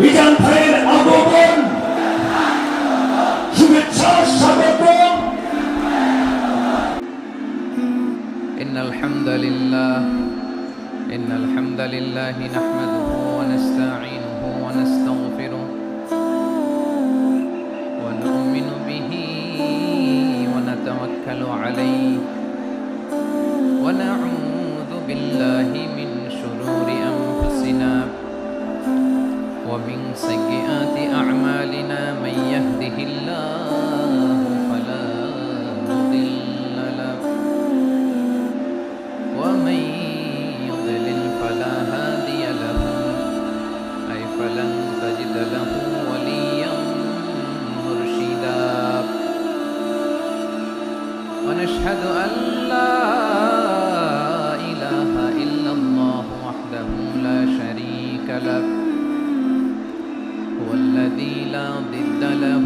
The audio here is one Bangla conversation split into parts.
মিজান ভাইয়ের আগমন, শুভেচ্ছা স্বাগতম। ইন্নাল হামদালিল্লাহ নাহমাদুহু ওয়া নাস্তাঈনুহু ওয়া নাস্তাগফিরুহু ওয়া নু'মিনু বিহি ওয়া নাতাওয়াক্কালু আলাইহি ওয়া না'উযু বিল্লাহি মিন শুরুরি আনফুসিনা ওয়া মিন সাইয়্যাতি আ'মালিনা মান ইয়াহদিহিল্লাহু ফালা মুদিল্লা লাহু ওয়া মান يضلل فلا هادي له أي فلن تجد له وليا مرشدا ونشهد أن لا إله إلا الله وحده لا شريك له هو الذي لا ضد له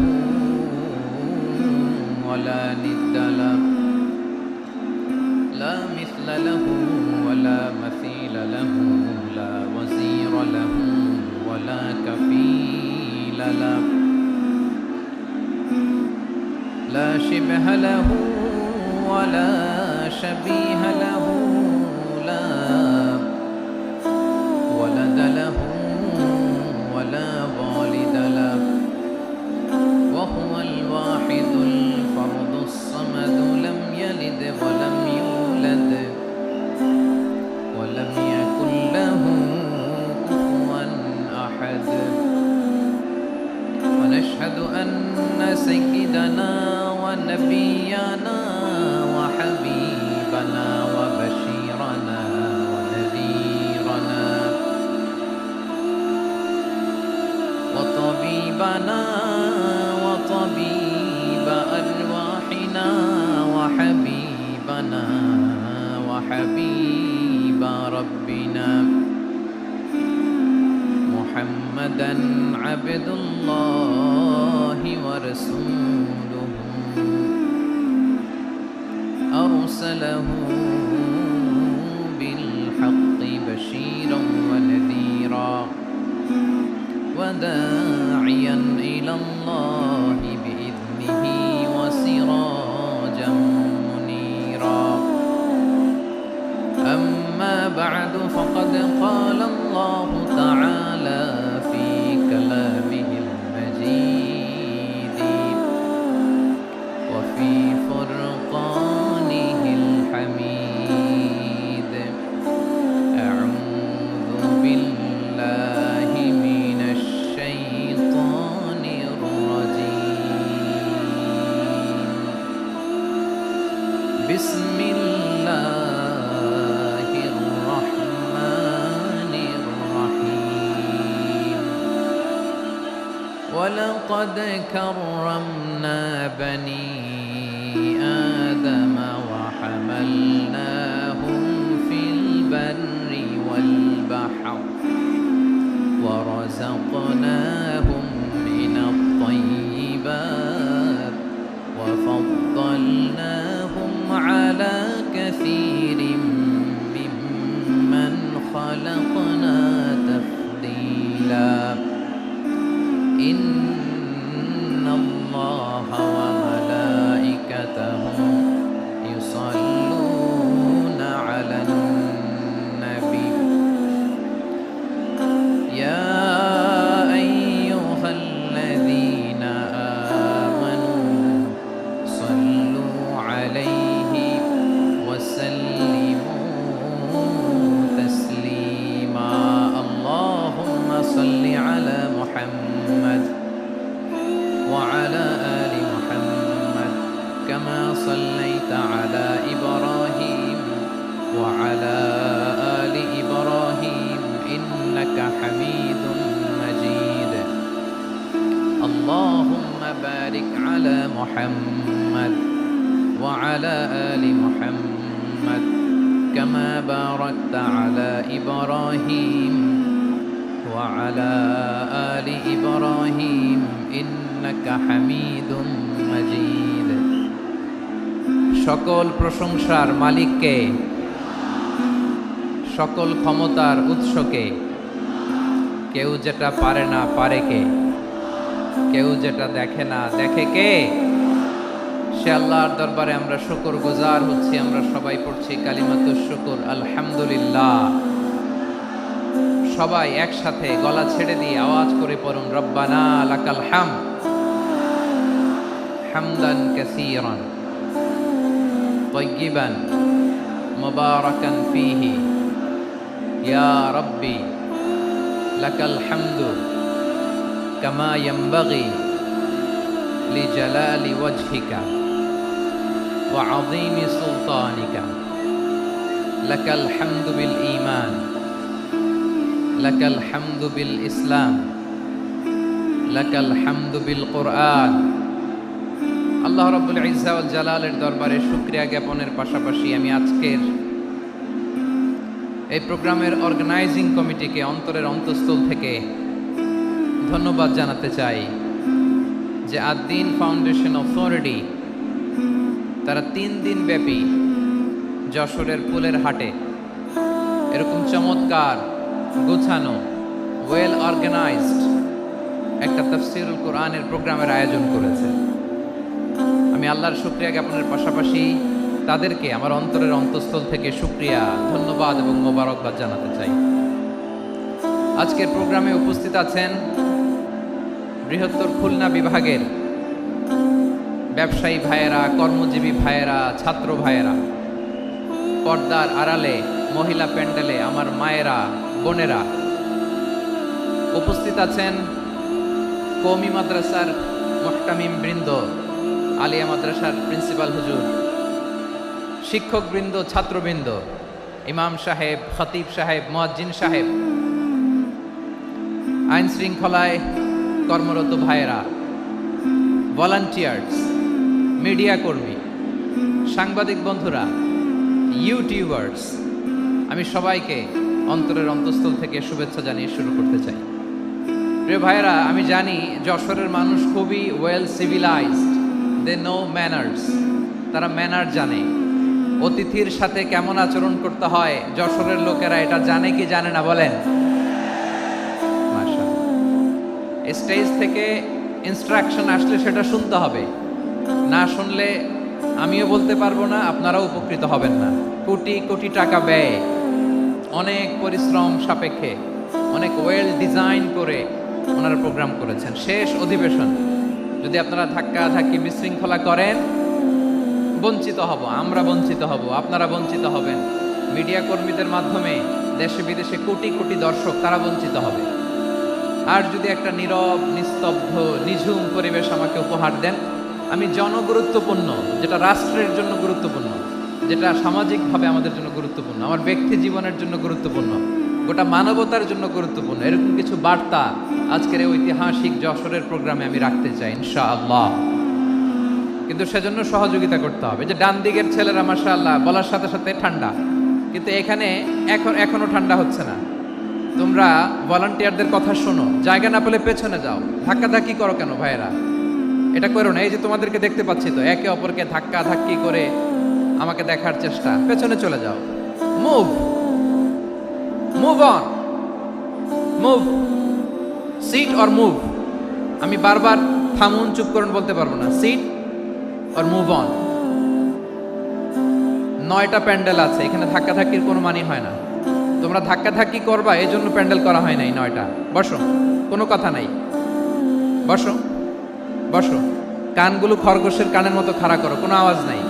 ولا ند له لا مثل له ولا مثيل له لا وزير له ولا كفيل له لا شبه له ولا شبيه له لا ولد له ولا والد له وهو الواحد الفرد الصمد لم يلد ولم يولد ولم يكن له كفوا أحد ونشهد أن سيدنا ونبينا وحبيبنا وبشيرنا ونذيرنا وطبيبنا وطبيب أرواحنا وحبيبنا وحبيب ربنا محمدا عبد الله ورسوله أرسله بالحق بشيرا ونذيرا وداعيا إلى الله بإذنه وسراجا منيرا أما بعد فقد قال الله تعالى في كلامه المجيد وفي فرقانه الحميد أعوذ بالله من الشيطان الرجيم بسم الله الرحمن الرحيم ولقد كرمنا بني آدم وحملناهم في البر والبحر ورزقناهم من الطيبات وفضلناهم على كثير ممن خلقنا تفضيلا إن الله وملائكته يصلون على النبي يا أيها الذين آمنوا صلوا عليه وسلموا تسليما اللهم صل على محمد وعلى آل محمد كما صليت على إبراهيم وعلى آل إبراهيم إنك حميد مجيد اللهم بارك على محمد وعلى آل محمد كما باركت على إبراهيم وعلى آل إبراهيم إنك حميد مجيد সকল প্রশংসার মালিককে, সকল ক্ষমতার উৎসকে। কেউ যেটা পারে না পারে কে, কেউ যেটা দেখে না দেখে কে? সে আল্লাহর দরবারে আমরা শুকরগুজার হচ্ছি। আমরা সবাই পড়ছি কালিমাতুশ শুকর, আলহামদুলিল্লাহ। সবাই একসাথে গলা ছেড়ে দিয়ে আওয়াজ করে পড়ুন, রব্বানা লাকাল হামদ হামদান কাসীরান তাইয়িবান মুবারাকান ফীহি ইয়া রাব্বি লাকাল হামদু কামা ইয়ানবাগি লিজালালি ওয়াজহিকা ওয়া আযীমি সুলতানিকা লাকাল হামদু বিল ঈমান লাকাল হামদু বিল ইসলাম লাকাল হামদু বিল কুরআন। আল্লাহ রাব্বুল ইজ্জা ওয়াল জালালের দরবারে শুকরিয়া জ্ঞাপনের পাশাপাশি আমি আজকের এই প্রোগ্রামের অর্গানাইজিং কমিটিকে অন্তরের অন্তঃস্থল থেকে ধন্যবাদ জানাতে চাই যে আদ-দ্বীন ফাউন্ডেশন অথরিটি তারা 3 দিন ব্যাপী যশোরের ফুলের হাটে এরকম চমৎকার গোছানো ওয়েল অর্গানাইজড একটা তাফসীরুল কোরআনের প্রোগ্রামের আয়োজন করেছে। আমি আল্লাহর শুকরিয়া জ্ঞাপনের পাশাপাশি তাদেরকে আমার অন্তরের অন্তঃস্থল থেকে শুকরিয়া, ধন্যবাদ এবং মোবারকবাদ জানাতে চাই। আজকের প্রোগ্রামে উপস্থিত আছেন বৃহত্তর খুলনা বিভাগের ব্যবসায়ী ভাইয়েরা, কর্মজীবী ভাইয়েরা, ছাত্র ভাইয়েরা, পর্দার আড়ালে মহিলা প্যান্ডেলে আমার মায়েরা, বোনেরা। উপস্থিত আছেন কওমি মাদ্রাসার মুহতামিম বৃন্দ, আলিয়া মাদ্রাসার প্রিন্সিপাল হুজুর, শিক্ষক বৃন্দ, ছাত্রবৃন্দ, ইমাম সাহেব, খতিব সাহেব, মুয়াজ্জিন সাহেব, আইন শৃঙ্খলায় কর্মরত ভাইয়েরা, ভলান্টিয়ার্স, মিডিয়া কর্মী, সাংবাদিক বন্ধুরা, ইউটিউবার্স, আমি সবাইকে অন্তরের অন্তঃস্থল থেকে শুভেচ্ছা জানিয়ে শুরু করতে চাই। প্রিয় ভাইয়েরা, আমি জানি যশোরের মানুষ খুবই well civilized, they know manners. তারা ম্যানার জানে, অতিথির সাথে কেমন আচরণ করতে হয় যশোরের লোকেরা এটা জানে কি জানে না বলেন? মাশাআল্লাহ। স্টেজ থেকে ইনস্ট্রাকশন আসলে সেটা শুনতে হবে, না শুনলে আমিও বলতে পারবো না, আপনারাও উপকৃত হবেন না। কোটি কোটি টাকা ব্যয়, অনেক পরিশ্রম সাপেক্ষে, অনেক ওয়েল ডিজাইন করে ওনারা প্রোগ্রাম করেছেন। শেষ অধিবেশন যদি আপনারা ধাক্কা ধাক্কি বিশৃঙ্খলা করেন, বঞ্চিত হব, আমরা বঞ্চিত হব, আপনারা বঞ্চিত হবেন। মিডিয়া কর্মীদের মাধ্যমে দেশে বিদেশে কোটি কোটি দর্শক তারা বঞ্চিত হবে। আর যদি একটা নীরব, নিস্তব্ধ, নিঝুম পরিবেশ আমাকে উপহার দেন, আমি জনগুরুত্বপূর্ণ, যেটা রাষ্ট্রের জন্য গুরুত্বপূর্ণ, যেটা সামাজিকভাবে আমাদের জন্য গুরুত্বপূর্ণ, আমার ব্যক্তি জীবনের জন্য গুরুত্বপূর্ণ, গোটা মানবতার জন্য গুরুত্বপূর্ণ, এরকম কিছু বার্তা আজকের এই ঐতিহাসিক যশোরের প্রোগ্রামে আমি রাখতে চাই ইনশাআল্লাহ। কিন্তু সেজন্য সহযোগিতা করতে হবে। যে ডান দিকের ছেলেরা মাশাআল্লাহ বলার সাথে সাথে ঠান্ডা, কিন্তু এখানে এখনো ঠান্ডা হচ্ছে না। তোমরা ভলান্টিয়ারদের কথা শোনো, জায়গা না পেলে পেছনে যাও, ধাক্কাধাক্কি করো কেন ভাইয়েরা? এটা করো না। এই যে তোমাদেরকে দেখতে পাচ্ছি তো, একে অপরকে ধাক্কা ধাক্কি করে আমাকে দেখার চেষ্টা, পেছনে চলে যাও। Move move on, move, sit or move. আমি বারবার থামুন, চুপ করুন বলতে পারবো না। Sit or move on. 9টা প্যান্ডেল আছে, এখানে ধাক্কাধাক্কির কোনো মানি হয় না। তোমরা ধাক্কাধাক্কি করবা, এই জন্য প্যান্ডেল করা হয় নাই 9টা। বসো, কোনো কথা নাই, বসো বসো। কানগুলো খরগোশের কানের মতো খাড়া করো, কোনো আওয়াজ নাই,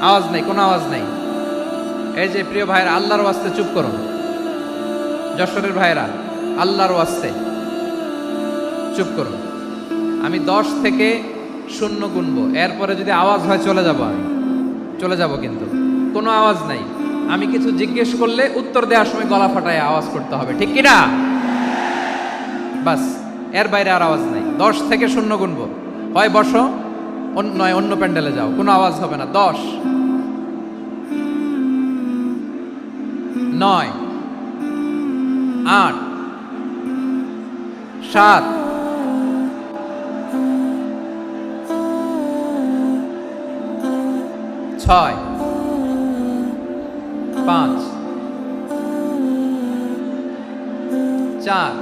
আওয়াজ নাই, কোনো আওয়াজ নাই। এই যে প্রিয় ভাইয়েরা, আল্লাহর ওয়াস্তে চুপ করুন। যশোরের ভাইয়েরা, আল্লাহর ওয়াস্তে চুপ করুন। আমি 10 থেকে 0 গুনবো, এরপরে যদি আওয়াজ হয় চলে যাব, আমি চলে যাব, কিন্তু কোনো আওয়াজ নাই। আমি কিছু জিজ্ঞেস করলে উত্তর দেওয়ার সময় গলা ফাটায় আওয়াজ করতে হবে, ঠিক কিনা? বাস, এর বাইরে আর আওয়াজ নাই। 10 থেকে 0 গুনবো, হয় বসো, নয় অন্য প্যান্ডেলে যাও, কোনো আওয়াজ হবে না। 10, 9, 8 7 6 5 4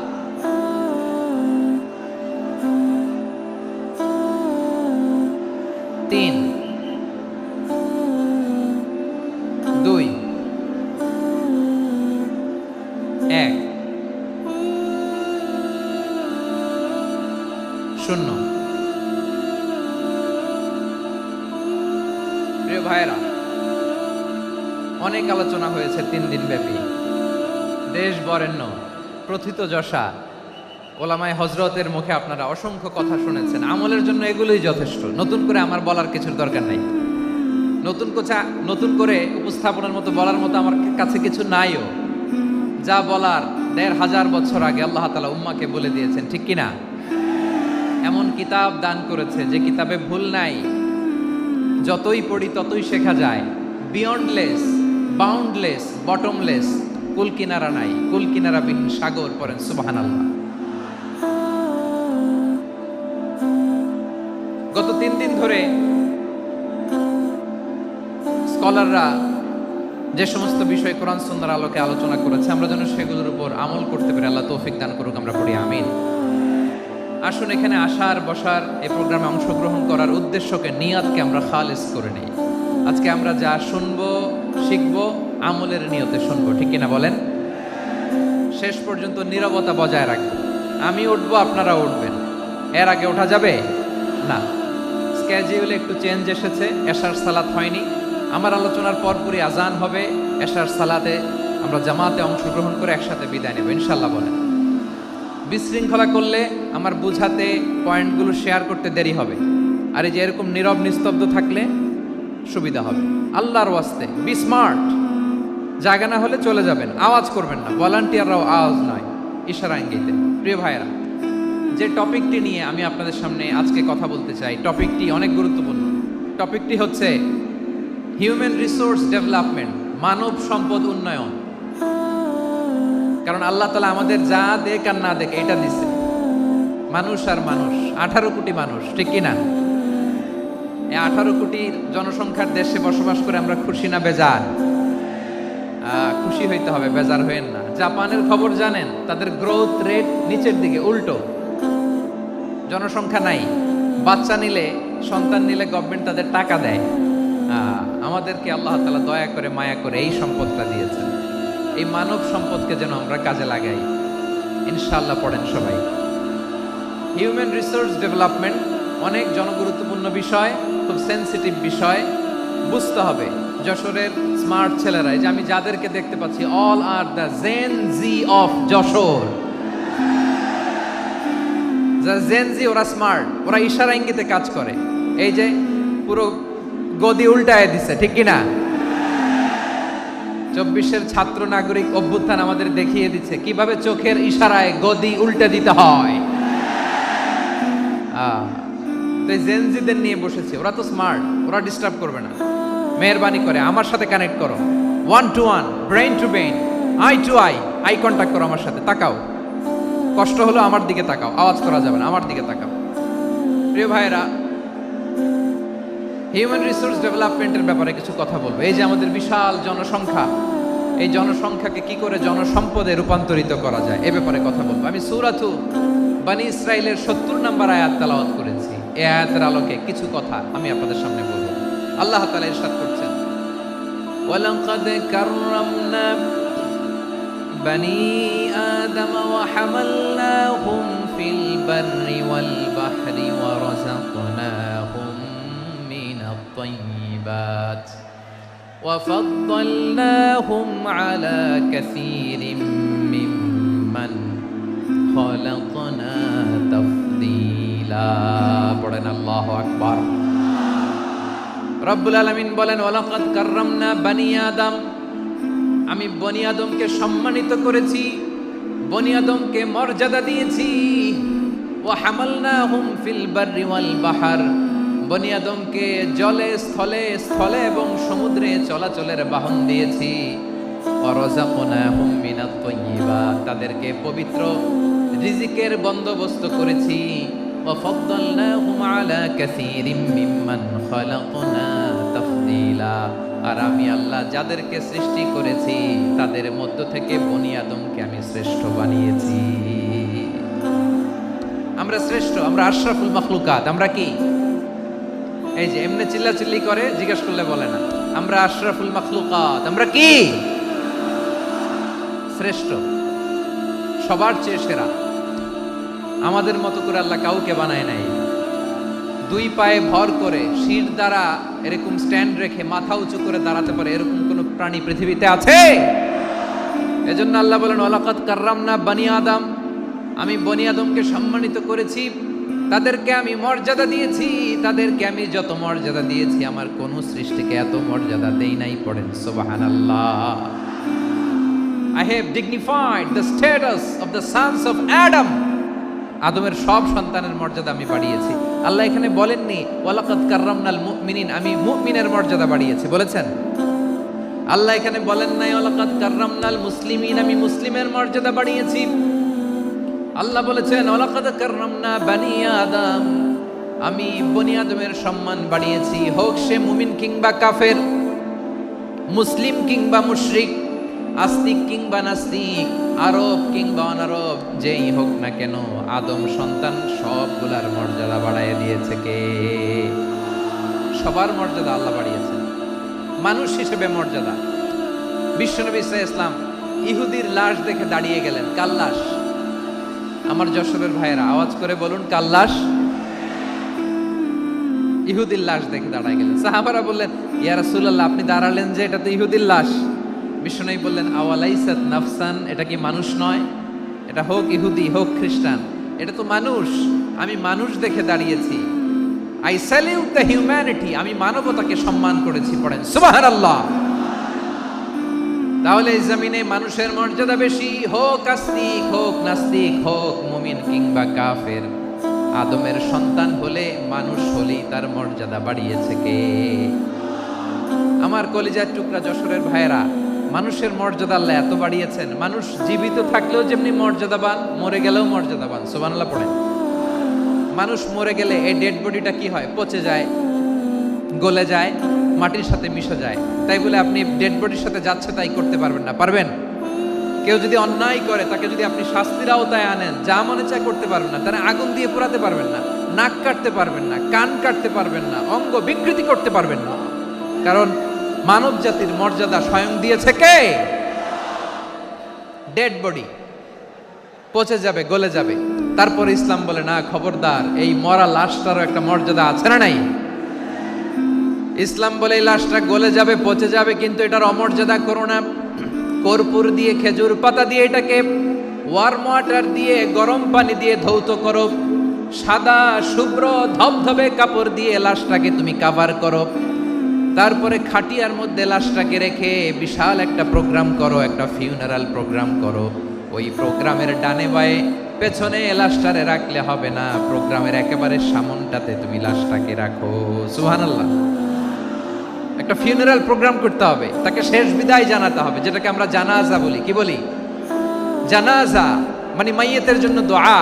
3 2 1 শূন্য। প্রিয় ভাইরা, অনেক আলোচনা হয়েছে 3 দিন ব্যাপী। দেশ বরেণ্য প্রথিতযশা ওলামায়ে হযরতের মুখে আপনারা অসংখ্য কথা শুনেছেন। আমলের জন্য এগুলোই যথেষ্ট। নতুন করে আমার বলার কিছুর দরকার নাই। নতুন করে উপস্থাপনের মতো বলার মতো আমার কাছে কিছু নাইও। যা বলার 1500 বছর আগে আল্লাহ তাআলা উম্মাহকে বলে দিয়েছেন, ঠিক কিনা? এমন কিতাব দান করেছে যে কিতাবে ভুল নাই। যতই পড়ি ততই শেখা যায়। বিয়ন্ডলেস, বাউন্ডলেস, বটমলেস, কুল কিনারা নাই, কুল কিনারা বিহীন সাগর। পড়েন সুবহানাল্লাহ। গত 3 দিন ধরে স্কলাররা যে সমস্ত বিষয় কোরআন সুন্নাহর আলোকে আলোচনা করেছে, আমরা যেন সেগুলোর উপর আমল করতে পারি। আল্লাহ তৌফিক দান করুক, আমরা পড়ি আমিন। আসুন, এখানে আসার বসার এই প্রোগ্রামে অংশগ্রহণ করার উদ্দেশ্যকে, নিয়াতকে আমরা খালেস করে নেই। আজকে আমরা যা শুনবো শিখবো আমলের নিয়তে শুনবো, ঠিক কিনা বলেন? শেষ পর্যন্ত নীরবতা বজায় রাখবো। আমি উঠবো, আপনারা উঠবেন। এর আগে ওঠা যাবে না। স্কেজিউলে একটু চেঞ্জ এসেছে, এশার সালাত হয়নি। আমার আলোচনার পরপরই আজান হবে। এশার সালাতে আমরা জামাতে অংশগ্রহণ করে একসাথে বিদায় নেব ইনশাল্লাহ। বলেন, বিশৃঙ্খলা করলে আমার বুঝাতে, পয়েন্টগুলো শেয়ার করতে দেরি হবে। আর এই যে এরকম নীরব নিস্তব্ধ থাকলে সুবিধা হবে। আল্লাহর ওয়াস্তে বি স্মার্ট। জায়গা না হলে চলে যাবেন, আওয়াজ করবেন না। ভলান্টিয়াররাও আওয়াজ নয়, ইশারা ইঙ্গিতে। প্রিয় ভাইরা, যে টপিকটি নিয়ে আমি আপনাদের সামনে আজকে কথা বলতে চাই, টপিকটি অনেক গুরুত্বপূর্ণ। টপিকটি হচ্ছে হিউম্যান রিসোর্স ডেভেলপমেন্ট, মানব সম্পদ উন্নয়ন। কারণ আল্লাহ তাআলা আমাদের যা দেখ আর না দেখ এটা দিছে। মানুষ আর মানুষ, 18 কোটি মানুষ, ঠিক কিনা? এই 18 কোটি জনসংখ্যার দেশে বসবাস করে আমরা খুশি না বেজার? খুশি হইতে হবে, বেজার হইেন না। জাপানের খবর জানেন? তাদের গ্রোথ রেট নিচের দিকে, উল্টো। জনসংখ্যা নাই, বাচ্চা নিলে, সন্তান নিলে গভর্নমেন্ট তাদের টাকা দেয়। আমাদেরকে আল্লাহ তাআলা দয়া করে, মায়া করে এই সম্পদটা দিয়েছেন। এই মানব সম্পদকে যেন আমরা কাজে লাগাই ইনশাআল্লাহ। পড়েন সবাই। হিউম্যান রিসোর্স ডেভেলপমেন্ট অনেক জনগুরুত্বপূর্ণ বিষয়, খুব সেন্সিটিভ বিষয়। বুঝতে হবে যশোরের স্মার্ট ছেলেরা, এই যে আমি যাদেরকে দেখতে পাচ্ছি, all are the Gen Z of Jashore. Gen Z, ওরা স্মার্ট, ওরা ইশারা ইঙ্গিতে কাজ করে। এই যে পুরো গদি উল্টায় দিছে, ঠিক কিনা? 24-এর ছাত্র নাগরিক অভ্যুত্থান আমাদের দেখিয়ে দিচ্ছে কিভাবে চোখের ইশারায় গদি উল্টে দিতে হয়। তো জেনজিদের নিয়ে বসেছে। ওরা তো স্মার্ট, ওরা ডিস্টার্ব করবে না। মেহরবানি করে আমার সাথে কানেক্ট করো, 1 to 1, brain to brain, eye to eye contact করো আমার সাথে। তাকাও, কষ্ট হলো আমার দিকে তাকাও, আওয়াজ করা যাবে না, আমার দিকে তাকাও। প্রিয় ভাইরা, হিউম্যান রিসোর্স ডেভেলপমেন্টের ব্যাপারে কিছু কথা বলবো। এই যে আমাদের বিশাল জনসংখ্যা, এই জনসংখ্যাকে কি করে জনসম্পদে রূপান্তরিত করা যায় এ ব্যাপারে কথা বলবো। আমি সূরাতু বনী ইসরাইলের 70 নম্বর আয়াত তেলাওয়াত করেছি। এই আয়াতের আলোকে কিছু কথা আমি আপনাদের সামনে বলবো। আল্লাহ তাআলা ইরশাদ করছেন, ওয়ালাকাদ কাররামনা বনী আদম ওয়া হামালনাহুম ফিল বাররি ওয়াল বাহরি ওয়া রাযাকনাহুম মিনাত তাইয়্যিবাত ওয়া ফাদ্দালনাহুম আলা কাসীরিম মিম্মান খালাকনা তাফদীলা। পড়েন আল্লাহু আকবার। রব্বুল আলামিন বলেন, ওয়ালাকাদ কাররামনা বনী আদম, আমি বনী আদমকে সম্মানিত করেছি, বনী আদমকে মর্যাদা দিয়েছি। ওয়া হামালনাহুম ফিল বাররি ওয়াল বাহর, বনী আদমকে জলে স্থলে এবং সমুদ্রে চলাচলের বাহন দিয়েছি। ওয়া রাযাকনাহুম মিনাত তাইয়্যিবাত, তাদেরকে পবিত্র রিজিকের বন্দোবস্ত করেছি। ওয়া ফাদ্দালনাহুম আলা কাসীরিম মিম্মান খালাকনা তাফদীলা, আর আমি আল্লাহ যাদেরকে সৃষ্টি করেছি তাদের মধ্য থেকে বনি আদমকে আমি শ্রেষ্ঠ বানিয়েছি। আমরা শ্রেষ্ঠ, আমরা আশরাফুল মাখলুকাত। আমরা কি এই যে এমনি চিল্লাচিল্লি করে জিজ্ঞেস করলে বলে না, আমরা আশরাফুল মাখলুকাত। আমরা কি শ্রেষ্ঠ, সবার চেয়ে সেরা। আমাদের মতো করে আল্লাহ কাউকে বানায় নাই। দুই পায়ে ভর করে শির দ্বারা এরকম স্ট্যান্ড রেখে মাথা উঁচু করে দাঁড়াতে পারে এরকম কোন প্রাণী পৃথিবীতে আছে? এজন্য আল্লাহ বলেন ওয়ালাকাদ কাররামনা বনি আদম, আমি বনি আদমকে সম্মানিত করেছি, তাদেরকে আমি মর্যাদা দিয়েছি। তাদেরকে আমি যত মর্যাদা দিয়েছি আমার কোন সৃষ্টিকে এত মর্যাদা দেই নাই। পড়েন সুবহানাল্লাহ। I have dignified the status of the sons of Adam. আদমের সব সন্তানের মর্যাদা আমি বাড়িয়েছি। আল্লাহ এখানে বলেননি ওয়ালাকাদ কাররামনাল মুমিনিন, আমি মুমিনের মর্যাদা বাড়িয়েছি, বলেছেন? আল্লাহ এখানে বলেন নাই ওয়ালাকাদ কাররামনাল মুসলিমিন, আমি মুসলিমের মর্যাদা বাড়িয়েছি। আল্লাহ বলেছেন ওয়ালাকাদ কাররামনা বনি আদম, আমি বনি আদমের সম্মান বাড়িয়েছি। হোক সে মুমিন কিংবা কাফের, মুসলিম কিংবা মুশরিক, আস্তিক কিংবা নাস্তিক, আরব কিংবা অনারব, যেই হোক না কেন আদম সন্তান সবগুলার মর্যাদা বাড়ায় দিয়েছে কে? সবার মর্যাদা আল্লাহ বাড়িয়েছে। মানুষ হিসেবে মর্যাদা। বিশ্বনবী সাল্লাল্লাহু আলাইহি ওয়াসাল্লাম ইহুদির লাশ দেখে দাঁড়িয়ে গেলেন। কার লাশ? আমার যশোরের ভাইয়েরা আওয়াজ করে বলুন, কার লাশ? ইহুদির লাশ দেখে দাঁড়ায় গেলেন। সাহাবারা বললেন ইয়া রাসূলুল্লাহ, আপনি দাঁড়ালেন যে, এটা তো ইহুদির লাশ। বিশ্বনবী বললেন আওয়ালাইসাত নাফসান, এটা কি মানুষ নয়? এটা হোক ইহুদি হোক খ্রিস্টান, এটা তো মানুষ। আমি মানুষ দেখে দাঁড়িয়েছি। আই স্যালিউট দ্য হিউম্যানিটি, আমি মানবতাকে সম্মান করেছি। পড়েন সুবহানাল্লাহ। তাহলে এই জমিনে মানুষের মর্যাদা বেশি, হোক আস্তিক হোক নাস্তিক, হোক মুমিন কিংবা কাফের। আদমের সন্তান হলে মানুষ হলেই তার মর্যাদা বাড়িয়েছে কে? আমার কলিজার টুকরা যশোরের ভাইয়েরা, মানুষের মর্যাদা আল্লাহ এত বাড়িয়েছেন। মানুষ জীবিত থাকলেও যেমনি মর্যাদাবান, মরে গেলেও মর্যাদাবান। সুবহানাল্লাহ পড়েন। মানুষ মরে গেলে এই ডেড বডিটা কি হয়? পচে যায়, গলে যায়, মাটির সাথে মিশে যায়। তাই বলে আপনি ডেড বডির সাথে যাচ্ছে তাই করতে পারবেন না। পারবেন? কেউ যদি অন্যায় করে তাকে যদি আপনি শাস্তির আওতায় আনেন, যা মনে চায় করতে পারবেন না। তারা আগুন দিয়ে পোড়াতে পারবেন না, নাক কাটতে পারবেন না, কান কাটতে পারবেন না, অঙ্গ বিকৃতি করতে পারবেন না। কারণ মানব জাতির মর্যাদা স্বয়ং দিয়েছে কে? ডেড বডি পচে যাবে, গলে যাবে। তারপরে ইসলাম বলে না, খবরদার, এই মরা লাশটারও একটা মর্যাদা আছে না নাই? ইসলাম বলে এই লাশটা গলে যাবে, পচে যাবে, কিন্তু এটার অমর্যাদা করো না। কর্পূর দিয়ে, খেজুর পাতা দিয়ে এটাকে ওয়ার্ম ওয়াটার দিয়ে, গরম পানি দিয়ে ধৌত করো। সাদা শুভ্র ধবধবে কাপড় দিয়ে লাশটাকে তুমি কাভার করো। তারপরে খাটিয়ার মধ্যে লাশটাকে রেখে বিশাল একটা প্রোগ্রাম করো, একটা ফিউনারাল প্রোগ্রাম করো। ওই প্রোগ্রামের ডানে বায়ে পেছনে লাশটারে রাখলে হবে না, প্রোগ্রামের একেবারে সামনটাতে তুমি লাশটাকে রাখো। সুবহানাল্লাহ। একটা ফিউনারাল প্রোগ্রাম করতে হবে, তাকে শেষ বিদায় জানাতে হবে, যেটাকে আমরা জানাজা বলি। কি বলি? জানাজা মানে মাইয়েতের জন্য দোয়া,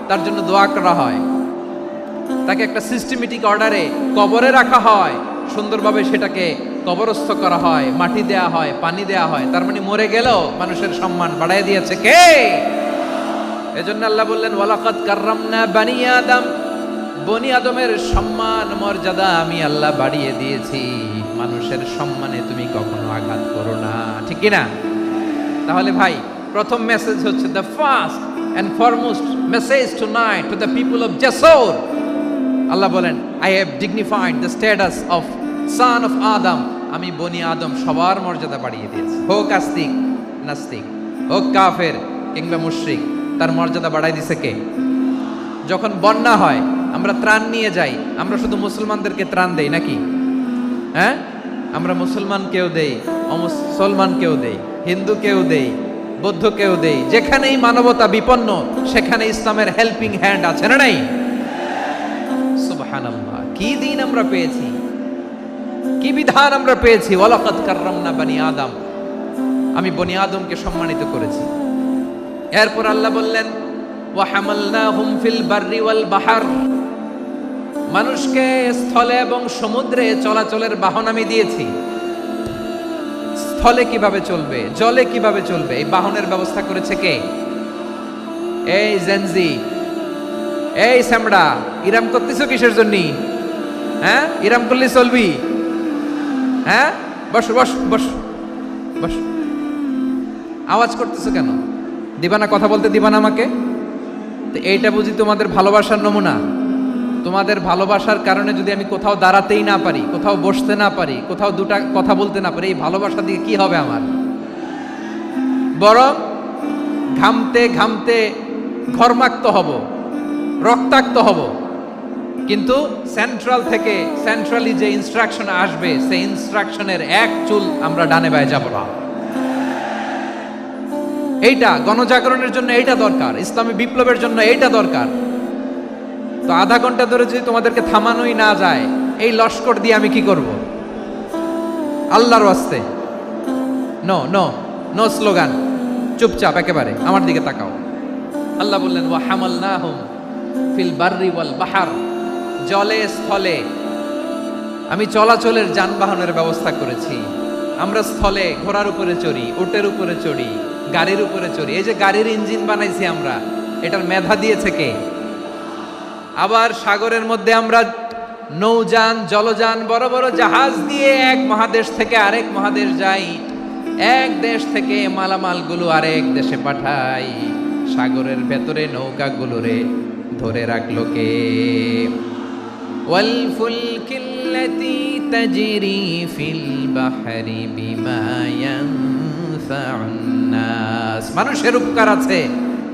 তার জন্য দোয়া করা হয়। তাকে একটা সিস্টেমেটিক অর্ডারে কবরে রাখা হয়, সুন্দরভাবে সেটাকে কবরস্থ করা হয়, মাটি দেয়া হয়, পানি দেয়া হয়। তার মানে মরে গেলেও মানুষের সম্মান বাড়ায় দিয়েছে কে? এজন্য আল্লাহ বললেন ওয়ালাকাদ কাররামনা বনি আদম, বনি আদমের সম্মান মর্যাদা আমি আল্লাহ বাড়িয়ে দিয়েছি। মানুষের সম্মানে তুমি কখনো আঘাত করো না, ঠিক কি না? তাহলে ভাই, প্রথম মেসেজ হচ্ছে the first and foremost message tonight to the people of Jessore. Allah বলেন I have dignified the status of son of Adam, আমি বনি আদম সবার মর্যাদা বাড়িয়ে দিয়েছি। হোক আস্তিক নাস্তিক, হোক কাফের কিংবা মুশরিক, তার মর্যাদা বাড়াই দিছে কে? যখন বন্যা হয় আমরা ত্রাণ নিয়ে যাই, আমরা শুধু মুসলমানদেরকে ত্রাণ দেই নাকি? হ্যাঁ, আমরা মুসলমানকেও দেই, অমুসলমানকেও দেই, হিন্দুকেও দেই, বৌদ্ধকেও দেই। যেখানেই মানবতা বিপন্ন সেখানে ইসলামের হেল্পিং হ্যান্ড আছে না নাই? সুবহানাল্লাহ। কি দিন আমরা পেয়েছি, কি বিধান আমরা পেয়েছি। ওয়ালাকাদ কাররামনা বনি আদম। আমি বনি আদমকে সম্মানিত করেছি। এরপর আল্লাহ বললেন ওয়া হামালনাহুম ফিল বাররি ওয়াল বাহর, মানুষকে স্থলে এবং সমুদ্রে চলাচলের বাহন আমি দিয়েছি। স্থলে কিভাবে চলবে, জলে কিভাবে চলবে, এই বাহনের ব্যবস্থা করেছে কে? এই জেনজি, এই স্যামড়া, ইরাম করতেছো কিসের জন্য? হ্যাঁ, ইরাম করলে চলবি? হ্যাঁ, বস বস বস বস, আওয়াজ করতেছো কেন? দিবানা, কথা বলতে দিবানা আমাকে? তো এইটা বুঝি তোমাদের ভালোবাসার নমুনা? তোমাদের ভালোবাসার কারণে যদি আমি কোথাও দাঁড়াতেই না পারি, কোথাও বসতে না পারি, কোথাও দুটা কথা বলতে না পারি, এই ভালোবাসা দিয়ে কি হবে আমার? বরং ঘামতে ঘামতে ঘর্মাক্ত হব, রক্তাক্ত হব। কিন্তু সেন্ট্রাল থেকে, সেন্ট্রালি যে ইনস্ট্রাকশন আসবে, সেই ইনস্ট্রাকশনের এক চুল আমরা ডানে বায়ে যাব না। এইটা গণজাগরণের জন্য এইটা দরকার, ইসলামী বিপ্লবের জন্য এইটা দরকার। তো আধা ঘন্টা ধরে যদি তোমাদেরকে থামানোই না যায়, এই লস্কর দিয়ে আমি কি করব? আল্লাহর ওয়াস্তে নো নো নো স্লোগান, চুপচাপ একেবারে আমার দিকে তাকাও। আল্লাহ বললেন ওয়া হামালনাহুম ফিল বাররি ওয়াল বাহর, জলে স্থলে আমি চলাচলের যানবাহনের ব্যবস্থা করেছি। আমরা স্থলে ঘোড়ার উপরে চড়ি, উটের উপরে চড়ি, গাড়ির উপরে চড়ি। এই যে গাড়ির ইঞ্জিন বানাইছি আমরা, এটার মেধা দিয়েছে কে? আবার সাগরের মধ্যে আমরা নৌযান, জলযান, বড় বড় জাহাজ দিয়ে এক মহাদেশ থেকে আরেক মহাদেশ যাই, এক দেশ থেকে মালামালগুলো আরেক দেশে পাঠাই। সাগরের ভেতরে নৌকাগুলোরে ধরে রাখলো কে? ওয়াল ফুলকিল্লাতী তাজরি ফিল বাহরি বিমা ইয়ানফাউন নাস, মানুষের উপকার আছে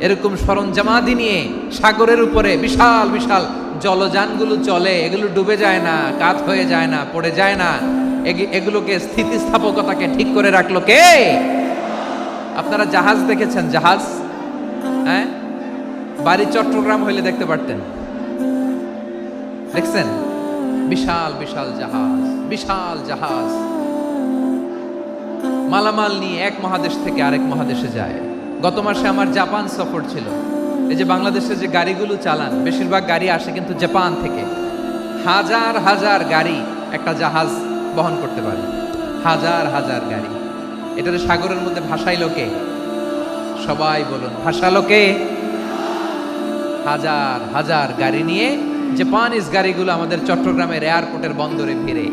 এরকম সরঞ্জামাদি নিয়ে সাগরের উপরে বিশাল বিশাল জলযানগুলো চলে। এগুলো ডুবে যায় না, কাত হয়ে যায় না, পড়ে যায় না। এগুলোকে স্থিতিস্থাপকতাকে ঠিক করে রাখলো কে? আপনারা জাহাজ দেখেছেন? জাহাজ, হ্যাঁ, বাড়ি চট্টগ্রাম হইলে দেখতে পারতেন। দেখছেন? বিশাল বিশাল জাহাজ, বিশাল জাহাজ মালামাল নিয়ে এক মহাদেশ থেকে আরেক মহাদেশে যায়। গত মাসে আমার জাপান সফর ছিল। এই যে বাংলাদেশে যে গাড়িগুলো চালান, বেশিরভাগ গাড়ি আসে কিন্তু জাপান থেকে। হাজার হাজার গাড়ি একটা জাহাজ বহন করতে পারে, হাজার হাজার গাড়ি। এটাতে সাগরের মধ্যে ভাসাইলো কে? সবাই বলুন, ভাসালো কে? হাজার হাজার গাড়ি নিয়ে জাপানিজ গাড়িগুলো আমাদের চট্টগ্রামের এয়ারপোর্টের বন্দরে ভিড়ে।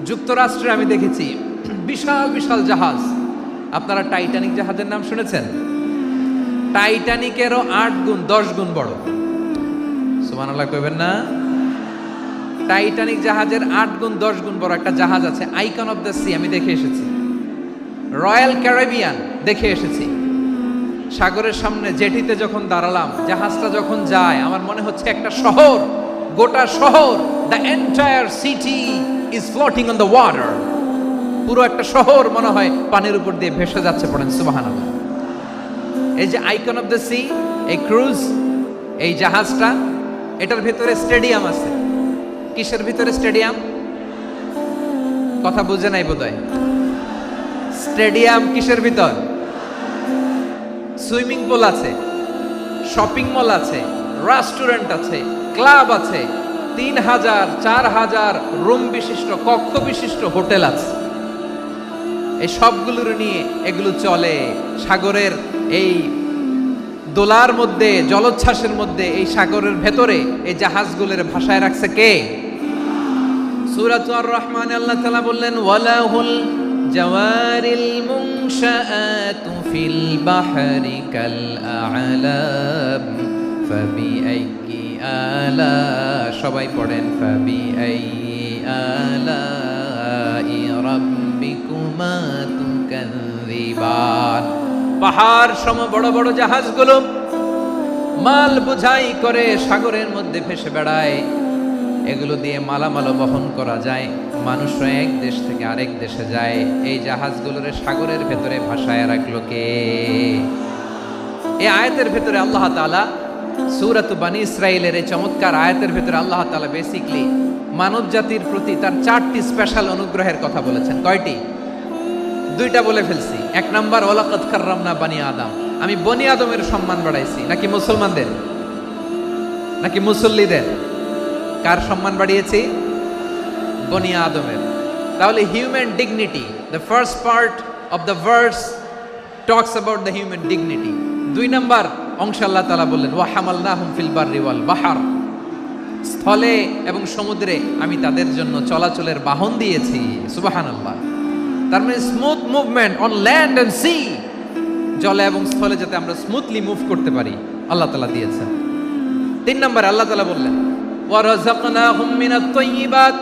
যুক্তরাষ্ট্রে আমি দেখেছি বিশাল বিশাল জাহাজ। আপনারা টাইটানিক জাহাজের নাম শুনেছেন? টাইটানিকেরও 8 গুণ 10 গুণ বড়। সুবহানাল্লাহ কইবেন না? টাইটানিক জাহাজের 8 গুণ 10 গুণ বড় একটা জাহাজ আছে, আইকন অফ দ্য সি, আমি দেখে এসেছি। রয়্যাল ক্যারিবিয়ান দেখে এসেছি। সাগরের সামনে জেটিতে যখন দাঁড়ালাম, জাহাজটা যখন যায়, আমার মনে হচ্ছে একটা শহর, গোটা শহর, the entire city is floating on the water. পুরো একটা শহর মনে হয় পানির উপর দিয়ে ভেসে যাচ্ছে। পড়েন সুবহানাল্লাহ। এই যে আইকন অফ দ্য সি, এই ক্রুজ, এই জাহাজটা, এটার ভিতরে স্টেডিয়াম আছে। কিসের ভিতরে স্টেডিয়াম? কথা বুঝে নাই বোধহয়। স্টেডিয়াম কিসের ভিতর? সুইমিং পুল আছে, শপিং মল আছে, রেস্টুরেন্ট আছে, ক্লাব আছে, 3000 4000 রুম বিশিষ্ট, কক্ষ বিশিষ্ট হোটেল আছে। এই সবগুলোর নিয়ে এগুলো চলে সাগরের এই দোলার মধ্যে, জলোচ্ছ্বাসের মধ্যে। এই সাগরের ভেতরে এই জাহাজগুলোর ভাষায় রাখছে কে? সূরাতুর রহমানে আল্লাহ তাআলা বললেন ওয়ালাহুল জাওয়ারিল মুনশাআতু ফিল বাহরি কাল আ'লাম ফাবিআইয়ি আলা, সবাই পড়েন, ফাবিআইয়ি আলাই রাব্বিকুমা তুকাযযিবান। পাহাড় সম বড় বড় জাহাজগুলো মাল বোঝাই করে সাগরের মধ্যে ভেসে বেড়ায়। এগুলো দিয়ে মালামাল বহন করা যায়, মানুষরা এক দেশ থেকে আরেক দেশে যায়। এই জাহাজগুলোর সাগরের ভেতরে ভাসায় রাখলো কে? এই আয়াতের ভেতরে আল্লাহ তাআলা সূরাত বানী ইসরাঈলের এই চমৎকার আয়াতের ভেতরে আল্লাহ তাআলা বেসিক্যালি মানব জাতির প্রতি তার 4টি স্পেশাল অনুগ্রহের কথা বলেছেন। কয়টি? 2টা বলে ফেলছি। এক নাম্বার ওয়ালাকাদ কাররামনা বানি আদম, আমি বনি আদমের সম্মান বাড়াইছি। নাকি মুসলমানদের, নাকি মুসল্লিদের? কার সম্মান বাড়িয়েছি? বনি আদমের। তাহলে human dignity, the first part of the verse talks about the human dignity. 2 number অংশে আল্লাহ তাআলা বললেন ওয়া হামালনাহুম ফিল বাররি ওয়াল বাহর, স্থলে এবং সমুদ্রে আমি তাদের জন্য চলাচলের বাহন দিয়েছি। সুবহানাল্লাহ। তার মানে smooth movement on land and sea, জলে এবং স্থলে যাতে আমরা স্মুথলি মুভ করতে পারি আল্লাহ তাআলা দিয়েছেন। 3 নম্বরে আল্লাহ তাআলা বললেন ওয়া রাযাকনাহুম মিনাত তাইয়্যিবাত,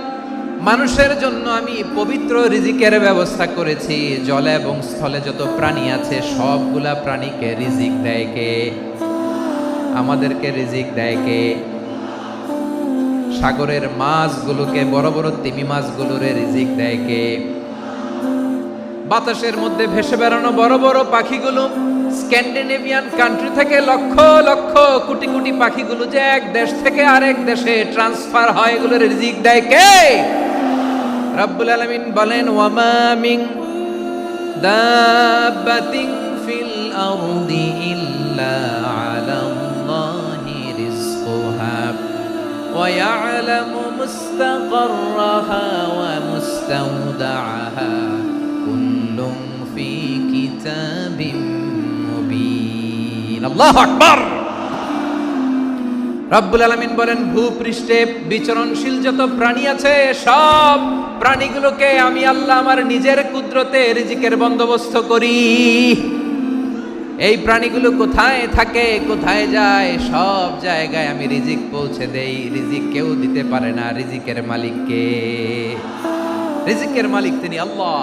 মানুষের জন্য আমি পবিত্র রিজিকের ব্যবস্থা করেছি। জলে এবং স্থলে যত প্রাণী আছে সবগুলা প্রাণীকে রিজিক দেয় কে? আমাদেরকে রিজিক দেয় কে? সাগরের মাছগুলোকে, বড় বড় তিমি মাছগুলোরে রিজিক দেয় কে? বাতাসের মধ্যে ভেসে বেড়ানো বড় বড় পাখিগুলো, স্ক্যান্ডিনেভিয়ান কান্ট্রি থেকে লক্ষ লক্ষ কোটি কোটি পাখিগুলো যে এক দেশ থেকে আরেক দেশে ট্রান্সফার হয়, এগুলোর রিজিক দেয় কে? রব্বুল আলামিন বলেন ওয়ামা মিন দাব্বাতিন ফিল আরদি ইল্লা আলাল্লাহি রিজকুহা ওয়া ইয়ালামু মুস্তাকাররাহা ওয়া মুস্তাওদাআহা কুল্লুম ফি কিতাবিম মুবিন। আল্লাহু আকবার। রব্বুল আলামিন বলেন ভূপৃষ্ঠে বিচরণশীল যত প্রাণী আছে সব প্রাণীগুলোকে আমি আল্লাহ আমার নিজের কুদরতে রিজিকের বন্দোবস্ত করি। এই প্রাণীগুলো কোথায় থাকে, কোথায় যায়, সব জায়গায় আমি রিজিক পৌঁছে দেই। রিজিক কেউ দিতে পারে না, রিজিকের মালিক কে? রিজিকের মালিক তিনি আল্লাহ।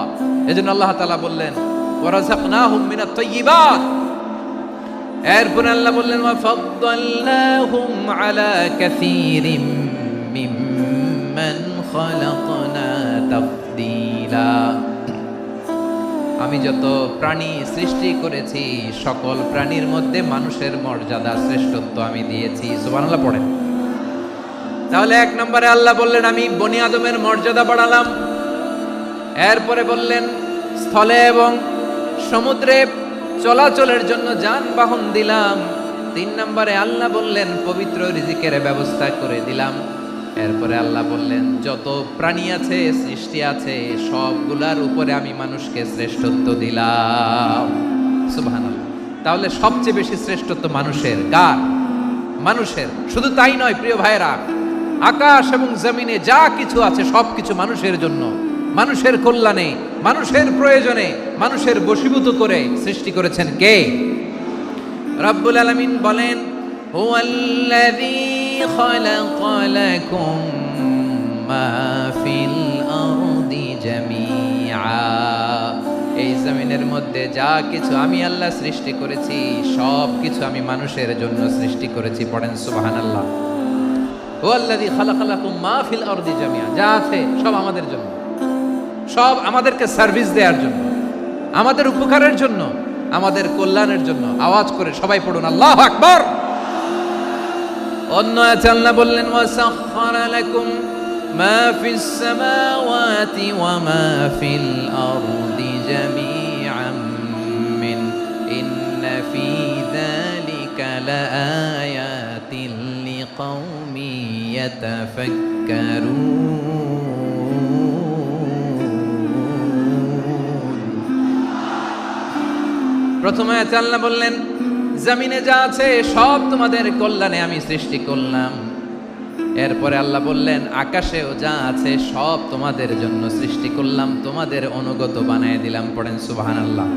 এজন্য আল্লাহ তাআলা বললেন ওয়া রাযাকনাহুম মিনাত তাইয়্যিবাত। এরপর আল্লাহ বললেন ওয়া ফাদ্দালনাহুম আলা কাসীরিম মিম্মান খালাকনা তাফদীলা। আমি যত প্রাণী সৃষ্টি করেছি সকল প্রাণীর মধ্যে মানুষের মর্যাদা শ্রেষ্ঠত্ব আমি দিয়েছি। সুবহানাল্লাহ পড়েন। তাহলে 1 নম্বরে আল্লাহ বললেন আমি বনি আদমের মর্যাদা বাড়ালাম। এরপরে বললেন স্থলে এবং সমুদ্রে চলাচলের জন্য যানবাহন দিলাম। 3 নম্বরে আল্লাহ বললেন পবিত্র রিজিকের ব্যবস্থা করে দিলাম। এরপরে আল্লাহ বললেন যত প্রাণী আছে, সৃষ্টি আছে, সবগুলার উপরে আমি মানুষকে শ্রেষ্ঠত্ব দিলাম। সুবহানাল্লাহ। তাহলে সবচেয়ে বেশি শ্রেষ্ঠত্ব মানুষের। কার? মানুষের। শুধু তাই নয় প্রিয় ভাইরা, আকাশ এবং জমিনে যা কিছু আছে সবকিছু মানুষের জন্য, মানুষের কল্যাণে, মানুষের প্রয়োজনে, মানুষের বশীভূত করে সৃষ্টি করেছেন কে? রব্বুল আলামিন বলেন হুয়াল্লাযী খালাকা লাকুম মা ফিল আরদি জামিআ। এই জমিনের মধ্যে যা কিছু আমি আল্লাহ সৃষ্টি করেছি সব কিছু আমি মানুষের জন্য সৃষ্টি করেছি। পড়েন সুবহানাল্লাহ। হুয়াল্লাযী খালাকা লাকুম মা ফিল আরদি জামিআ, যা আছে সব আমাদের জন্য, সব আমাদেরকে সার্ভিস দেওয়ার জন্য, আমাদের উপকারের জন্য, আমাদের কল্যাণের জন্য। আওয়াজ করে সবাই পড়ুন আল্লাহু আকবার। অন্য আয়াতে আল্লাহ বললেন ওয়াসাখখারা লাকুম মা ফিস সামাওয়াতি ওয়া মা ফিল আরদি জামিআন মিন ইন্না ফি যালিকা লাআয়াতিন লিকাউমি ইয়াতাফাক্কারুন। প্রথমে আয়াতে আল্লাহ বললেন জমিনে যা আছে সব তোমাদের কল্যাণে আমি সৃষ্টি করলাম। এরপরে আল্লাহ বললেন আকাশেও যা আছে সব তোমাদের জন্য সৃষ্টি করলাম, তোমাদের অনুগত বানায় দিলাম। পড়েন সুবহানাল্লাহ।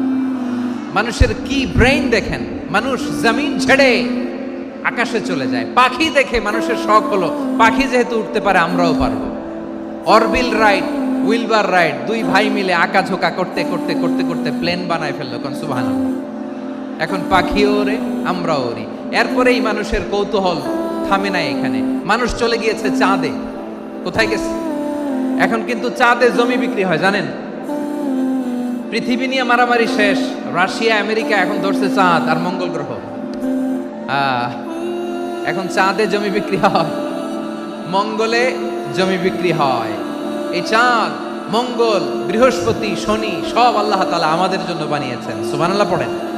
মানুষের কি ব্রেইন দেখেন, মানুষ জমিন ছেড়ে আকাশে চলে যায়। পাখি দেখে মানুষের শখ হলো পাখি যেহেতু উঠতে পারে আমরাও পারবো। অরবিল রাইট, উইলবার রাইট, 2 ভাই মিলে আঁকাঝোঁকা করতে করতে করতে করতে প্লেন বানায় ফেললো। কোন সুবহানাল্লাহ। এখন পাখিও ওরে, আমরাও ওরি। এরপরেই মানুষের কৌতূহল থামে নাই এখানে। মানুষ চলে গিয়েছে চাঁদে। কোথায় গেছে? এখন কিন্তু চাঁদে জমি বিক্রি হয় জানেন। পৃথিবী নিয়ে মারামারি শেষ। রাশিয়া আমেরিকা এখন ধরছে চাঁদ আর মঙ্গল গ্রহ। এখন চাঁদে জমি বিক্রি হয়, মঙ্গলে জমি বিক্রি হয়। এই চাঁদ মঙ্গল, বৃহস্পতি, শনি সব আল্লাহ তাআলা আমাদের জন্য বানিয়েছেন। সুবহানাল্লাহ পড়েন।